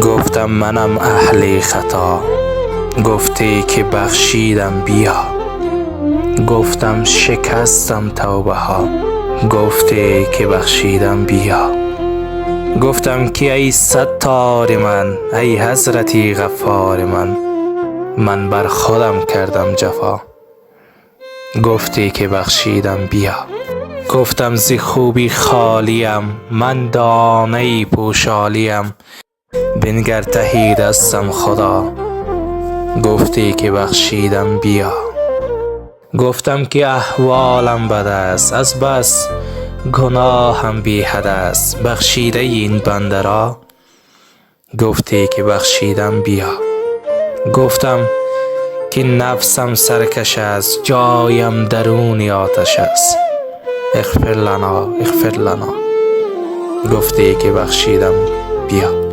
گفتم منم اهل خطا، گفتی که بخشیدم بیا. گفتم شکستم توبه ها، گفتی که بخشیدم بیا. گفتم که ای ستار من، ای حضرتی غفار من بر خودم کردم جفا، گفتی که بخشیدم بیا. گفتم ز خوبی خالیم، من دانه پوشالیم، بنگر تهی دستم خدا، گفتی که بخشیدم بیا. گفتم که احوالم بد است، از بس گناهم بی حد است، بخشیده این بنده را، گفتی که بخشیدم بیا. گفتم که نفسم سرکش است، جایم درون آتش است، اغفر لنا اغفر لنا، گفتی که بخشیدم بیا.